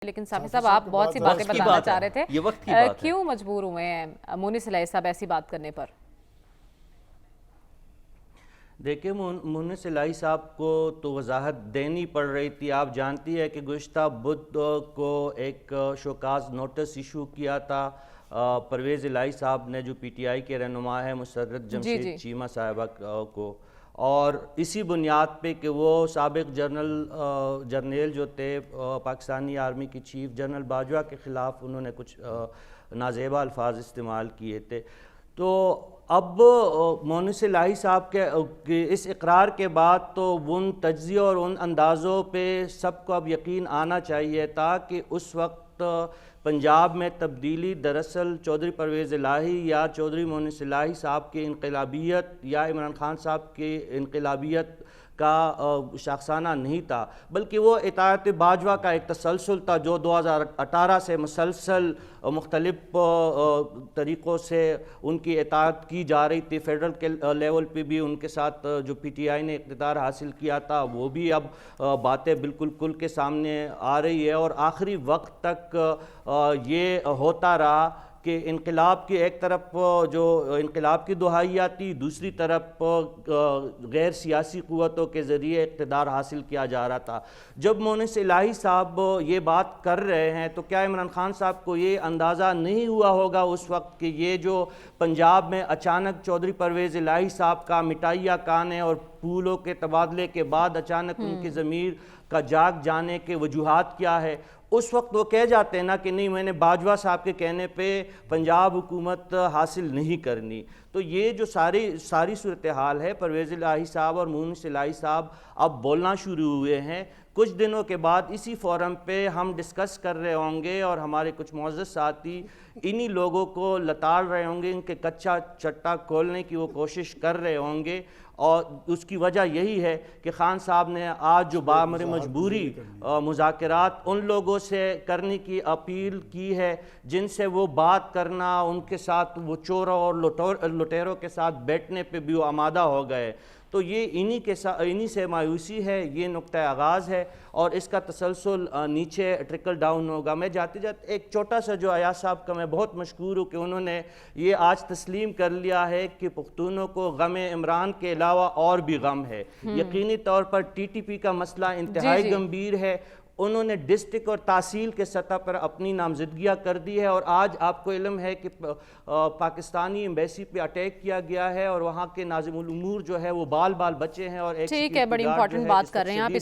لیکن سامع صاحب آپ بہت سی باتیں بتانا چاہ رہے تھے، یہ وقت کی بات ہے۔ کیوں مجبور ہوئے ہیں مونس الہی صاحب ایسی بات کرنے پر؟ دیکھیں مونس الہی صاحب کو تو وضاحت دینی پڑ رہی تھی۔ آپ جانتی ہے کہ گزشتہ بدھ کو ایک شوکاز نوٹس ایشو کیا تھا پرویز الہی صاحب نے، جو پی ٹی آئی کے رہنما ہے، مسرت جمشید چیمہ صاحبہ کو، اور اسی بنیاد پہ کہ وہ سابق جرنیل جو تھے پاکستانی آرمی کی چیف جنرل باجوہ کے خلاف انہوں نے کچھ نازیبا الفاظ استعمال کیے تھے۔ تو اب مونس الہی صاحب کے اس اقرار کے بعد تو ان تجزیوں اور ان اندازوں پہ سب کو اب یقین آنا چاہیے تھا کہ اس وقت پنجاب میں تبدیلی دراصل چودھری پرویز الہی یا چودھری مونس الہی صاحب کی انقلابیت یا عمران خان صاحب کی انقلابیت کا شاخسانہ نہیں تھا، بلکہ وہ اطاعت باجوہ کا ایک تسلسل تھا جو 2018 سے مسلسل مختلف طریقوں سے ان کی اطاعت کی جا رہی تھی۔ فیڈرل کے لیول پہ بھی ان کے ساتھ جو پی ٹی آئی نے اقتدار حاصل کیا تھا وہ بھی اب باتیں بالکل کل کے سامنے آ رہی ہے، اور آخری وقت تک یہ ہوتا رہا کہ انقلاب کی ایک طرف جو انقلاب کی دہائی آتی، دوسری طرف غیر سیاسی قوتوں کے ذریعے اقتدار حاصل کیا جا رہا تھا۔ جب مونس الہی صاحب یہ بات کر رہے ہیں تو کیا عمران خان صاحب کو یہ اندازہ نہیں ہوا ہوگا اس وقت کہ یہ جو پنجاب میں اچانک چودھری پرویز الہی صاحب کا مٹائیا کانے اور پھولوں کے تبادلے کے بعد اچانک ان کی ضمیر کا جاگ جانے کے وجوہات کیا ہے؟ اس وقت وہ کہہ جاتے ہیں نا کہ نہیں، میں نے باجوہ صاحب کے کہنے پہ پنجاب حکومت حاصل نہیں کرنی۔ تو یہ جو ساری صورتحال ہے، پرویز الہی صاحب اور مونس الہی صاحب اب بولنا شروع ہوئے ہیں۔ کچھ دنوں کے بعد اسی فورم پہ ہم ڈسکس کر رہے ہوں گے اور ہمارے کچھ معزز ساتھی انہی لوگوں کو لتاڑ رہے ہوں گے، ان کے کچا چٹا کھولنے کی وہ کوشش کر رہے ہوں گے، اور اس کی وجہ یہی ہے کہ خان صاحب نے آج جو بامر مجبوری مذاکرات ان لوگوں سے کرنے کی اپیل کی ہے جن سے وہ بات کرنا، ان کے ساتھ وہ چوروں اور لٹیروں کے ساتھ بیٹھنے پہ بھی وہ آمادہ ہو گئے، تو یہ انہی سے مایوسی ہے، یہ نقطہ آغاز ہے، اور اس کا تسلسل نیچے ٹرکل ڈاؤن ہوگا۔ میں جاتے جاتے ایک چھوٹا سا جو ایاز صاحب کا میں بہت مشکور ہوں کہ انہوں نے یہ آج تسلیم کر لیا ہے کہ پختونوں کو غم عمران کے علاوہ اور بھی غم ہے۔ یقینی طور پر ٹی ٹی پی کا مسئلہ انتہائی گمبھیر ہے۔ انہوں نے ڈسٹرکٹ اور تحصیل کے سطح پر اپنی نامزدگیاں کر دی ہے، اور آج آپ کو علم ہے کہ پاکستانی ایمبیسی پہ اٹیک کیا گیا ہے اور وہاں کے ناظم الامور جو ہے وہ بال بچے ہیں، اور ایک ٹھیک ہے، بڑی امپورٹنٹ بات کر رہے ہیں آپ۔